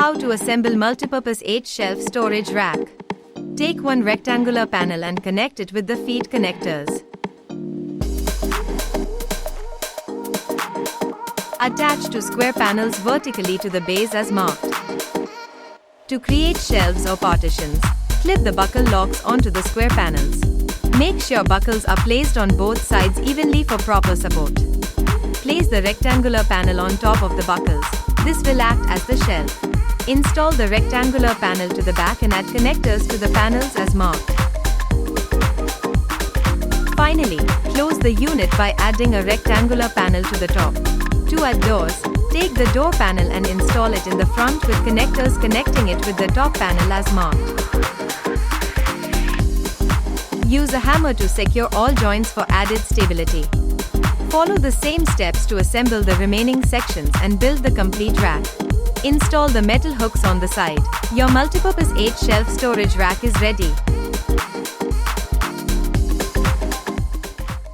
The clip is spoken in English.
How to assemble multipurpose 8-shelf storage rack. Take one rectangular panel and connect it with the feed connectors. Attach two square panels vertically to the base as marked. To create shelves or partitions, clip the buckle locks onto the square panels. Make sure buckles are placed on both sides evenly for proper support. Place the rectangular panel on top of the buckles. This will act as the shelf. Install the rectangular panel to the back and add connectors to the panels as marked. Finally, close the unit by adding a rectangular panel to the top. To add doors, take the door panel and install it in the front with connectors connecting it with the top panel as marked. Use a hammer to secure all joints for added stability. Follow the same steps to assemble the remaining sections and build the complete rack. Install the metal hooks on the side. Your multipurpose 8-shelf storage rack is ready.